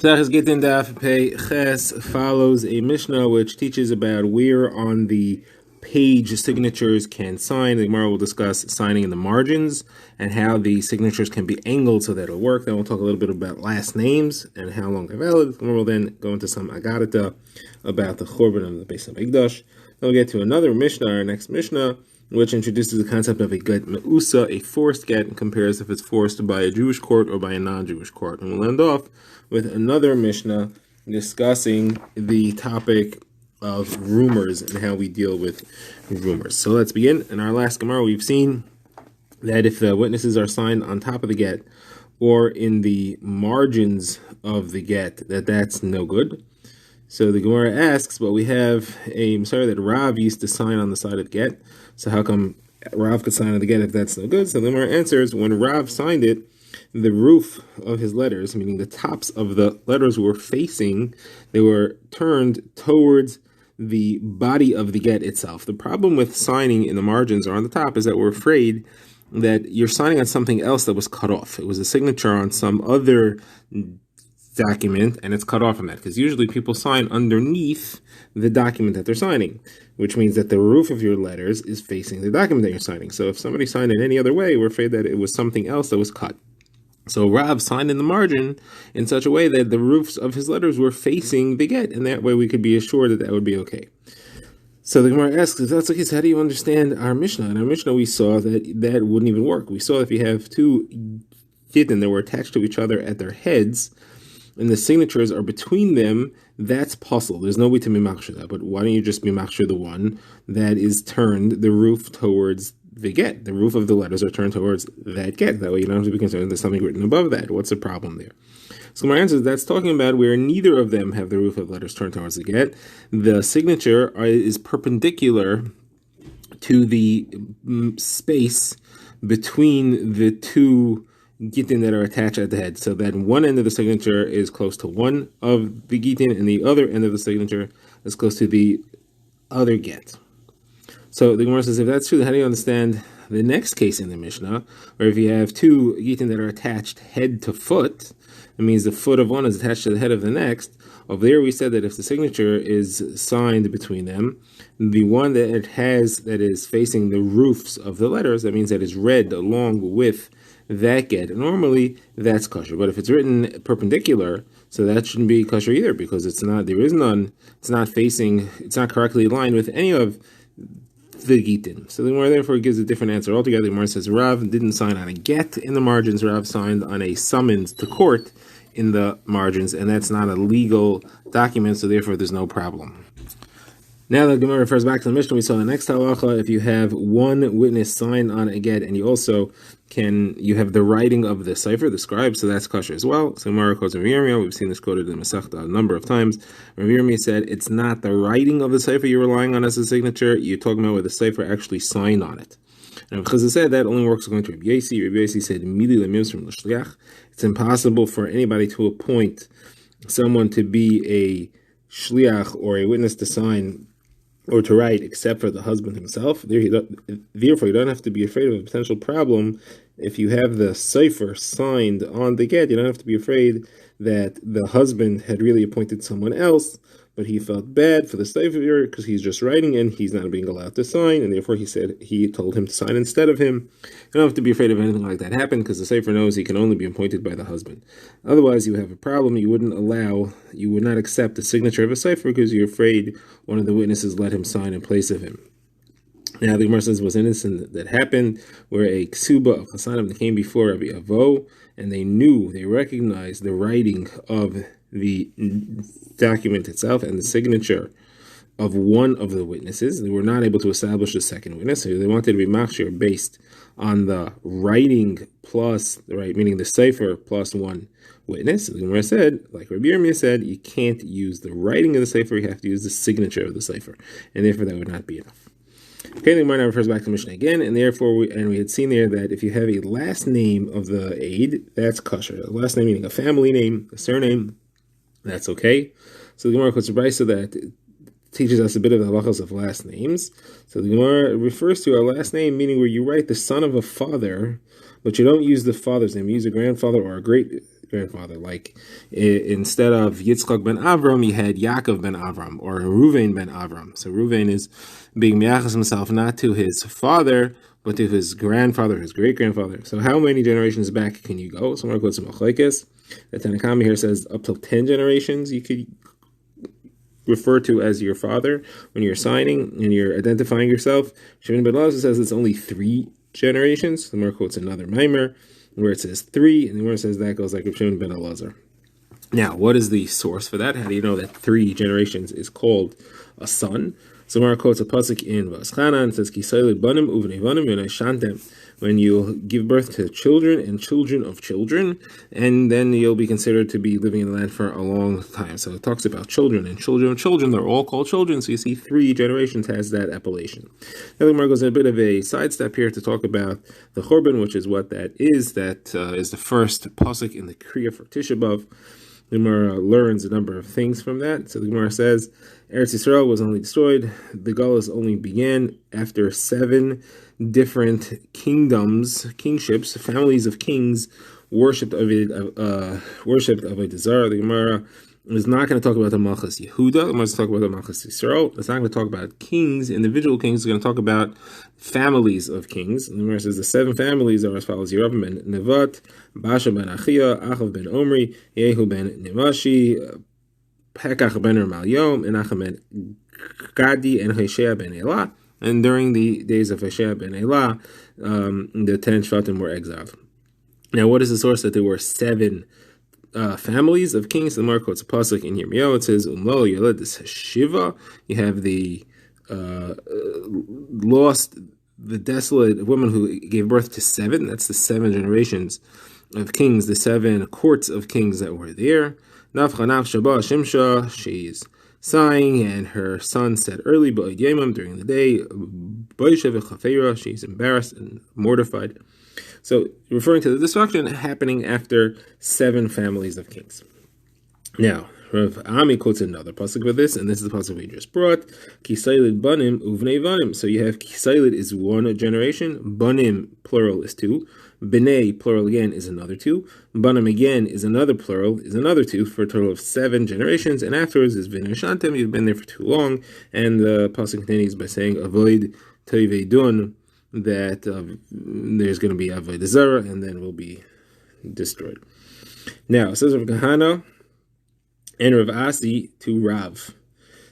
Gittin Daf Pei Ches follows a Mishnah which teaches about where on the page signatures can sign. The Gemara will discuss signing in the margins and how the signatures can be angled so that it'll work. Then we'll talk a little bit about last names and how long they're valid. The Gemara will then go into some agadata about the Churban of the Beis Hamikdash. Then we'll get to another Mishnah, our next Mishnah, which introduces the concept of a get me'usa, a forced get, and compares if it's forced by a Jewish court or by a non-Jewish court. And we'll end off with another Mishnah discussing the topic of rumors and how we deal with rumors. So let's begin. In our last Gemara, we've seen that if the witnesses are signed on top of the get or in the margins of the get, that's no good. So the Gemara asks, well, we have a Messiah that Rav used to sign on the side of the get. So how come Rav could sign on the get if that's no good? So the Gemara answers, when Rav signed it, the roof of his letters, meaning the tops of the letters were facing, they were turned towards the body of the get itself. The problem with signing in the margins or on the top is that we're afraid that you're signing on something else that was cut off. It was a signature on some other document and it's cut off from that, because usually people sign underneath the document that they're signing, which means that the roof of your letters is facing the document that you're signing. So if somebody signed it any other way, we're afraid that it was something else that was cut. So Rav signed in the margin in such a way that the roofs of his letters were facing the get, and that way we could be assured that that would be okay. So the Gemara asks, if that's okay, so how do you understand our Mishnah? In our Mishnah we saw that that wouldn't even work. We saw if you have two Gittin that were attached to each other at their heads, and the signatures are between them, that's possible. There's no way to be machshir that. But why don't you just be machshir the one that is turned the roof towards the get? The roof of the letters are turned towards that get. That way you don't have to be concerned there's something written above that. What's the problem there? So my answer is that's talking about where neither of them have the roof of the letters turned towards the get. The signature is perpendicular to the space between the two Gittin that are attached at the head, so that one end of the signature is close to one of the Gittin and the other end of the signature is close to the other get. So the Gemara says, if that's true, then how do you understand the next case in the Mishnah, where if you have two Gittin that are attached head to foot, it means the foot of one is attached to the head of the next. Over there we said that if the signature is signed between them, the one that it has that is facing the roofs of the letters, that means that is read along with that get. Normally that's kosher, but if it's written perpendicular, so that shouldn't be kosher either, because it's not, there is none, it's not facing, it's not correctly aligned with any of the Gittin. So the Gemara therefore gives a different answer altogether. The Gemara says Rav didn't sign on a get in the margins, Rav signed on a summons to court in the margins, and that's not a legal document, so therefore there's no problem. Now the Gemara refers back to the Mishnah we saw in the next halacha. If you have one witness sign on a get, and you also you have the writing of the cipher, the scribe, so that's kosher as well. So Gemara quotes Rav Yirmiyah. We've seen this quoted in the Masechta a number of times. Rav Yirmiyah said it's not the writing of the cipher you're relying on as a signature. You're talking about where the cipher actually signed on it. And Chazal said that only works according to Rabbi Yosi. Rabbi Yosi said it's impossible for anybody to appoint someone to be a shliach or a witness to sign or to write, except for the husband himself. Therefore, you don't have to be afraid of a potential problem. If you have the cipher signed on the get, you don't have to be afraid that the husband had really appointed someone else, but he felt bad for the cipher because he's just writing and he's not being allowed to sign, and therefore he told him to sign instead of him. You don't have to be afraid of anything like that happen, because the cipher knows he can only be appointed by the husband. Otherwise, you have a problem. You would not accept the signature of a cipher because you're afraid one of the witnesses let him sign in place of him. Now the Gemara says was innocent that happened where a ksuba of Hasanim came before Rabbi Avo, and they recognized the writing of the document itself and the signature of one of the witnesses. They were not able to establish the second witness, so they wanted to be machshir based on the writing plus the right, meaning the cipher plus one witness. So the Gemara said, like Rabbi Yirmiyah said, you can't use the writing of the cipher, you have to use the signature of the cipher, and therefore that would not be enough. Okay, the Gemara now refers back to Mishnah again, and therefore we had seen there that if you have a last name of the aid, that's kosher. A last name meaning a family name, a surname, that's okay. So the Gemara quotes a brisa that teaches us a bit of the halachos of last names. So the Gemara refers to a last name meaning where you write the son of a father, but you don't use the father's name. You use a grandfather or a great grandfather. Like instead of Yitzchak ben Avram, you had Yaakov ben Avram or Reuven ben Avram. So Reuven is being miyachas himself not to his father, but to his grandfather, his great grandfather. So how many generations back can you go? So I'm going to go to Machlekes. The Tanna Kamma here says up till 10 generations you could refer to as your father when you're signing and you're identifying yourself. Shimon ben Elazar says it's only 3 generations. The Gemara quotes another mimer where it says 3, and the Gemara says that goes like Shimon ben Elazar. Now, what is the source for that? How do you know that 3 generations is called a son? So Gemara quotes a pasuk in Vaschana and says, "Kisaylid banim uvnei banim yonashantem." When you give birth to children and children of children, and then you'll be considered to be living in the land for a long time. So it talks about children and children of children. They're all called children. So you see 3 generations has that appellation. Now the Gemara goes in a bit of a sidestep here to talk about the Churban, which is what that is. That is the first pasuk in the Kriya for Tisha B'Av. The Gemara learns a number of things from that. So the Gemara says, Eretz Yisrael was only destroyed. The Galus only began after 7 different kingships, families of kings worshipped Avodah Zarah. The Gemara is not going to talk about the Malchus Yehuda. The Gemara is going to talk about the Malchus Yisrael. It's not going to talk about kings, individual kings. It's going to talk about families of kings. And the Gemara says the 7 families are as follows: Yeravam ben Nevat, Basha ben Achia, Achav ben Omri, Yehu ben Nimashi, Pekach ben Ramalyom, Menachem ben Gadi, and Hoshea ben Elah. And during the days of Hoshea ben Elah, the 10 Shvatim were exiled. Now, what is the source that there were 7 families of kings? The Gemara quotes a pasuk in Yirmiyahu. It says, "Umlo yeled Shiva." You have the the desolate woman who gave birth to 7. That's the 7 generations of kings, the 7 courts of kings that were there. Nafchanach Shaba Shimsha. She's sighing, and her son said early, but during the day, she's embarrassed and mortified. So, referring to the destruction happening after 7 families of kings. Now, Rav Ami quotes another pasuk for this, and this is the pasuk we just brought. Kisaylid banim uvnei banim. So you have kisaylid is 1 generation, banim plural is 2, bnei plural again is another 2, banim again is another plural is another 2, for a total of 7 generations. And afterwards is v'nashantem. You've been there for too long, and the pasuk continues by saying avoid toiveidun, that there's going to be avodah zarah, and then will be destroyed. Now it says Rav Kahana and Rav Asi to Rav.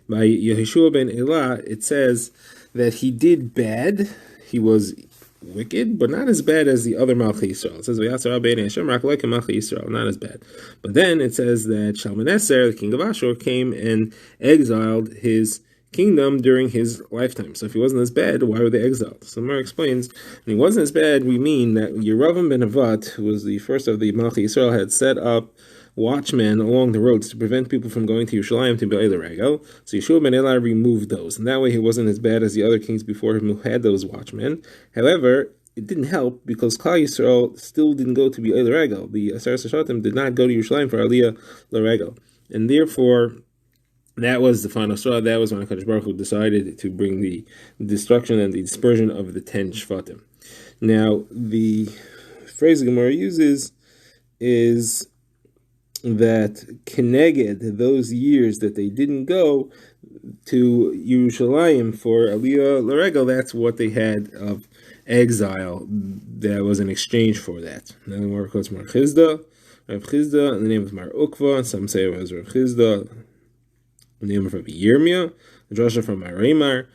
By Yehoshua ben Elah, it says that he did bad, he was wicked, but not as bad as the other Malchei Yisrael. It says, not as bad. But then it says that Shalmaneser, the king of Ashur, came and exiled his kingdom during his lifetime. So if he wasn't as bad, why were they exiled? So Mar explains, when he wasn't as bad, we mean that Yeravam ben Nevat, who was the first of the Malchei Yisrael, had set up watchmen along the roads to prevent people from going to Yerushalayim to Be'el Regel. So Yeshua ben Elah removed those, and that way he wasn't as bad as the other kings before him who had those watchmen. However, it didn't help because Klal Yisrael still didn't go to Be'el Regel. The Aseres HaShatim did not go to Yerushalayim for Aliyah L'Regel, and therefore that was the final straw. That was when HaKadosh Baruch Hu decided to bring the destruction and the dispersion of the 10 Shvatim. Now, the phrase the Gemara uses is that Keneged, those years that they didn't go to Yerushalayim for Aliyah L'Regel, that's what they had of exile. That was in exchange for that. Now the Gemara quotes Mar Chizda, Rav Chizda, in the name of Mar Ukva. Some say it was Rav Chizda, in the name of Rabbi Yirmiyah, the drasha from Marimar.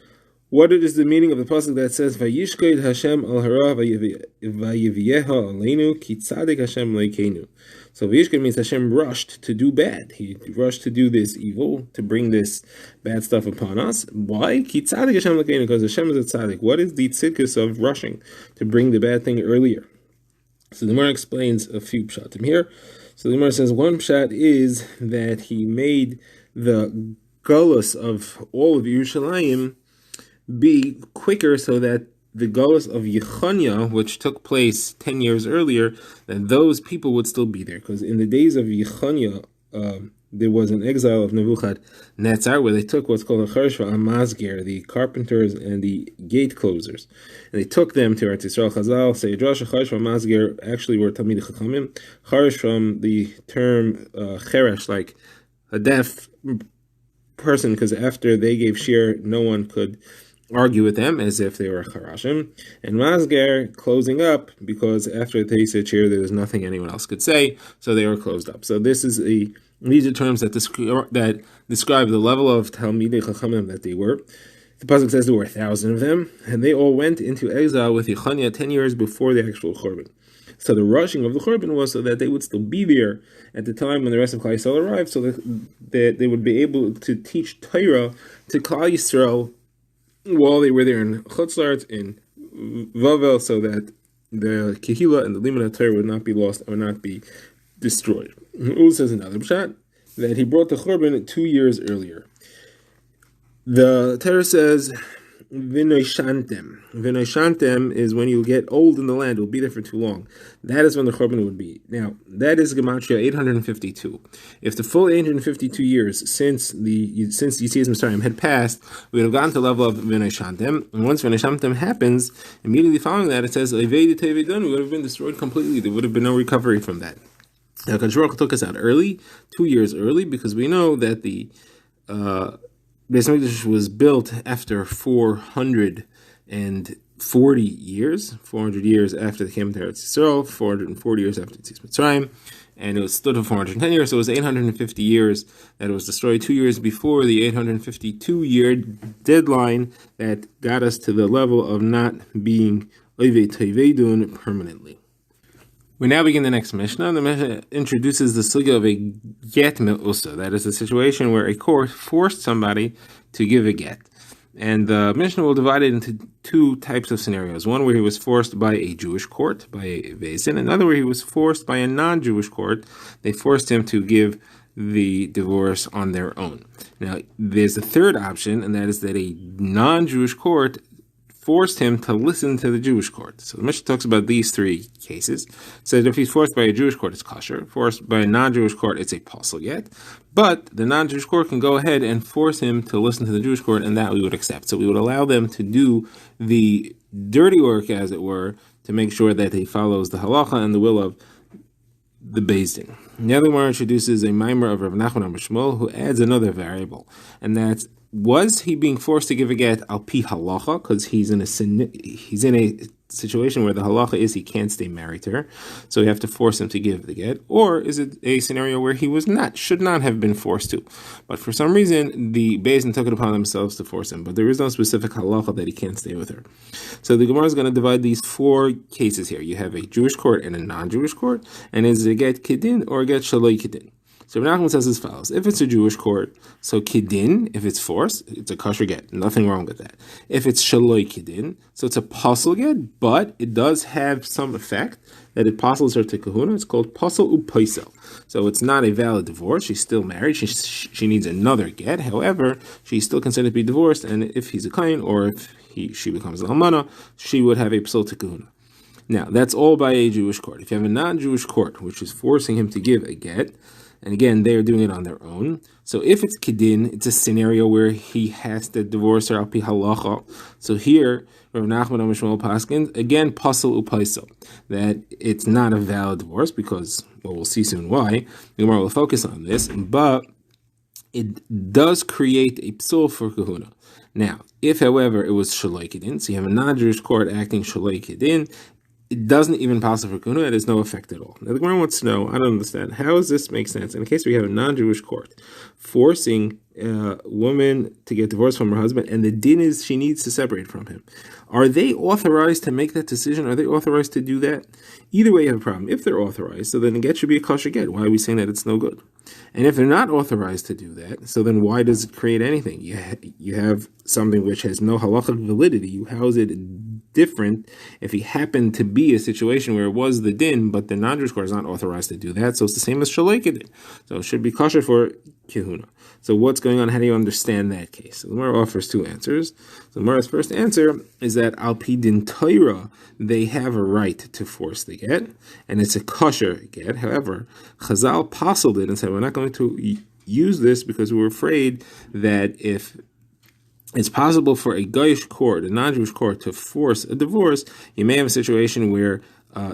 What is the meaning of the pasuk that says Vayishkoid Hashem al hara vayivyeha aleinu ki tzadik Hashem leikeinu? So Vayishkoid means Hashem rushed to do bad. He rushed to do this evil, to bring this bad stuff upon us. Why? Ki tzadik Hashem leikeinu, because Hashem is a tzaddik. What is the tzidkus of rushing to bring the bad thing earlier? So the Gemara explains a few pshatim here. So the Gemara says one pshat is that he made the galus of all of Yerushalayim be quicker, so that the galus of Yechanya, which took place 10 years earlier, that those people would still be there. Because in the days of Yechanya, there was an exile of Nebuchadnezzar where they took what's called a Charsh Amazger, the carpenters and the gate closers, and they took them to Eretz Yisrael. Chazal say Charsh Amazger actually were Talmid Chachamim. Charsh from the term cheresh, like a deaf person, because after they gave shir, no one could argue with them as if they were charashim, and Masger closing up because after they said shir, there was nothing anyone else could say, so they were closed up. So these are terms that describe the level of Talmidei Chachamim that they were. The pasuk says there were 1,000 of them, and they all went into exile with Yechaniah 10 years before the actual Churban. So the rushing of the Churban was so that they would still be there at the time when the rest of Klal Yisrael arrived, so that they would be able to teach Torah to Klal Yisrael while they were there in Chutzlart, in Vavel, so that the Kehila and the Limud Torah would not be lost or not be destroyed. Uz says another pshat that he brought the Churban 2 years earlier. The Torah says V'noishantem. V'noishantem is when you get old in the land, it will be there for too long. That is when the Churban would be. Now, that is Gematria 852. If the full 852 years since Yetzias Mitzrayim had passed, we would have gotten to the level of V'noishantem. And once V'noishantem happens, immediately following that, it says we would have been destroyed completely. There would have been no recovery from that. Now, Kadosh Baruch Hu took us out early, 2 years early, because we know that the Beis Hamikdash was built after 440 years, 400 years after the came to Eretz Yisrael, 440 years after Yetzias Mitzrayim, and it was stood for 410 years, so it was 850 years that it was destroyed, 2 years before the 852-year deadline that got us to the level of not being Oivei Toiveidun permanently. We now begin the next Mishnah. The Mishnah introduces the sugya of a get me'usa. That is a situation where a court forced somebody to give a get. And the Mishnah will divide it into two types of scenarios. One where he was forced by a Jewish court, by a Vezin. Another where he was forced by a non-Jewish court. They forced him to give the divorce on their own. Now, there's a third option, and that is that a non-Jewish court forced him to listen to the Jewish court. So the Mishnah talks about these three cases. It says if he's forced by a Jewish court, it's kosher. Forced by a non-Jewish court, it's a pasul yet. But the non-Jewish court can go ahead and force him to listen to the Jewish court, and that we would accept. So we would allow them to do the dirty work, as it were, to make sure that he follows the halacha and the will of the Beis Din. The other one introduces a mimer of Rav Nachman Amar Shmuel, who adds another variable, and that's, was he being forced to give a get al pi halacha because he's in a situation where the halacha is he can't stay married to her, so we have to force him to give the get, or is it a scenario where he should not have been forced to, but for some reason the Beis Din took it upon themselves to force him, but there is no specific halacha that he can't stay with her. So the Gemara is going to divide these four cases here. You have a Jewish court and a non-Jewish court, and is it a get kidin or a get shaloi kidin? So Rav Nachman says as follows: if it's a Jewish court, so kidin, if it's forced, it's a kosher get, nothing wrong with that. If it's shaloi kidin, so it's a pasul get, but it does have some effect that it pasels her to kahuna. It's called pasel upaisel. So it's not a valid divorce. She's still married. She needs another get. However, she's still considered to be divorced, and if he's a kain or if she becomes an almana, she would have a psul to kahuna. Now that's all by a Jewish court. If you have a non-Jewish court which is forcing him to give a get, and again, they are doing it on their own. So if it's kidin, it's a scenario where he has to divorce her al pi halacha. So here, Rav Nachman Amar Shmuel paskins, again, pasal upaisel, that it's not a valid divorce because, well, we'll see soon why. The Gemara will focus on this, but it does create a psul for kahuna. Now, if, however, it was shaloi kidin, so you have a non-Jewish court acting shaloi kidin, it doesn't even pass for kahuna. It has no effect at all. Now the Gemara wants to know, I don't understand, how does this make sense? In the case where you have a non-Jewish court forcing a woman to get divorced from her husband, and the din is she needs to separate from him, are they authorized to make that decision? Are they authorized to do that? Either way, you have a problem. If they're authorized, so then the get should be a kosher get. Why are we saying that it's no good? And if they're not authorized to do that, so then why does it create anything? You have something which has no halachic validity. You house it different if he happened to be a situation where it was the din, but the non-Jewish court is not authorized to do that. So it's the same as Shalei Kedin. So it should be kosher for Kehuna. So what's going on? How do you understand that case? So the Gemara offers two answers. So the Gemara's first answer is that Al Pi Din Torah, they have a right to force the get, and it's a kosher get. However, Chazal puzzled it and said, we're not going to use this because we're afraid that if it's possible for a Goyish court, a non-Jewish court, to force a divorce, you may have a situation where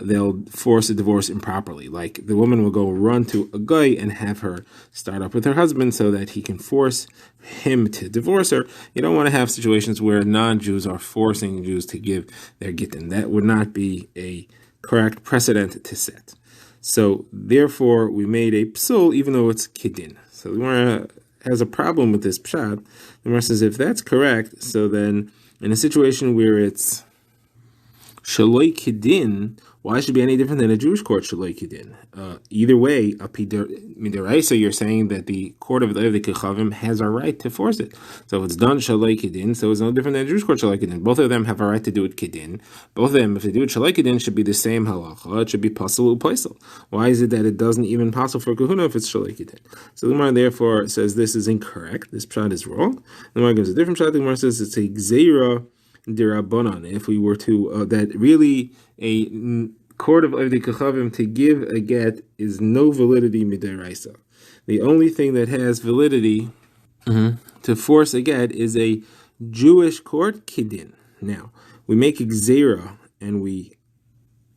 they'll force a divorce improperly. Like the woman will go run to a guy and have her start up with her husband so that he can force him to divorce her. You don't want to have situations where non-Jews are forcing Jews to give their gittin. That would not be a correct precedent to set. So therefore, we made a psul even though it's kedin. So the Gemara has a problem with this pshat. The Gemara says if that's correct, so then in a situation where it's Shaloi Kedin, why should it be any different than a Jewish court Shaloi Kedin? Either way, so you're saying that the court of the Kechavim has a right to force it. So if it's done Shaloi Kedin, so it's no different than a Jewish court Shaloi Kedin. Both of them have a right to do it Kedin. Both of them, if they do it Shaloi Kedin, should be the same halacha. It should be pasul u'paisel. Why is it that it doesn't even pasul for Kahuna if it's Shaloi Kedin? So the Gemara therefore says this is incorrect. This pshat is wrong. The Gemara gives a different pshat. The Gemara says it's a gzeira dirabanan. If we were to that really a court of Avdei Kechavim to give a get is no validity midaraisa. The only thing that has validity to force a get is a Jewish court kidin. Now we make gzeira and we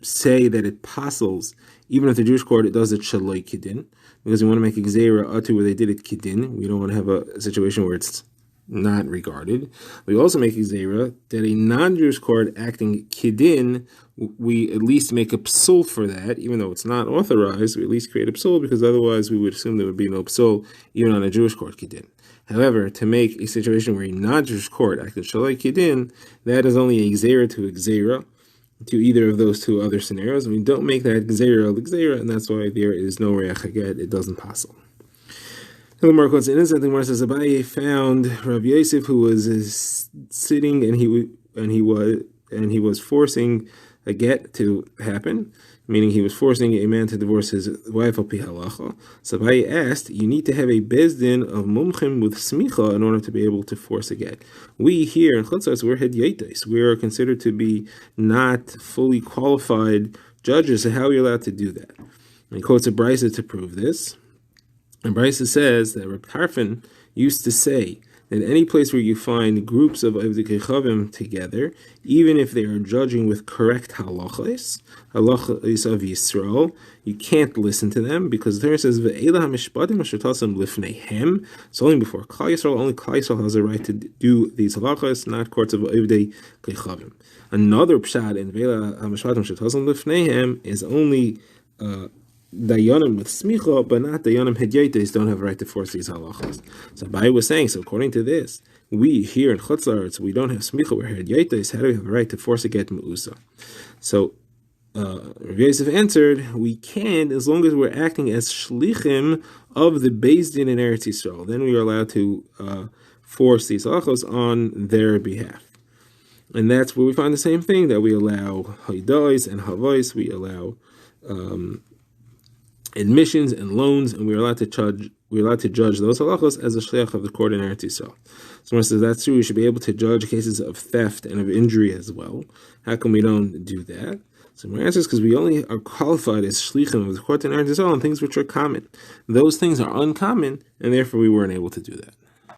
say that it passes even if the Jewish court it does it shaloi kidin because we want to make gzeira atu where they did it kidin. We don't want to have a situation where it's not regarded. We also make gzeira that a non-Jewish court acting kidin, we at least make a psul for that, even though it's not authorized. We at least create a psul because otherwise we would assume there would be no psul even on a Jewish court kidin. However, to make a situation where a non-Jewish court acted shalai kidin, that is only a gzeira to a gzeira to either of those two other scenarios. We don't make that gzeira, and that's why there is no reach haget. It doesn't passel. The Gemara quotes an incident. The Gemara says Abaye found Rav Yosef who was sitting and he was forcing a get to happen, meaning he was forcing a man to divorce his wife al pi halacha. So Abaye asked, you need to have a bezdin of mumchim with smicha in order to be able to force a get. We here in Chutzos, we're hedyates. We are considered to be not fully qualified judges. So how are you allowed to do that? And he quotes a brisa to prove this. And Brisa says that Reb Tarfon used to say that any place where you find groups of Avdei Kechavim together, even if they are judging with correct halachos of Yisrael, you can't listen to them because the Torah says Ve'ela hamishpatim asher tasam lifneihem. It's only before Klal Yisrael. Only Klal Yisrael has a right to do these halachos, not courts of Avdei Kechavim. Another pshat in Ve'ela hamishpatim asher tasam lifneihem is only Dayanim with smicha, but not Dayanim hedyates don't have a right to force these halachas. So Abaye was saying, so according to this, we here in Chutzlaretz, we don't have smicha, we're hedyates, how do we have a right to force a get me'usa? So Rav Yosef answered, we can as long as we're acting as shlichim of the Beis Din in Eretz Yisrael. Then we are allowed to force these halachos on their behalf. And that's where we find the same thing, that we allow haidois and havais, we allow admissions and loans, and we're allowed to judge those halachos as a shliach of the court in Eretz Yisrael. Someone says that's true. We should be able to judge cases of theft and of injury as well. How come we don't do that? So my answer is because we only are qualified as shlichim of the court in Eretz Yisrael on things which are common. Those things are uncommon, and therefore we weren't able to do that.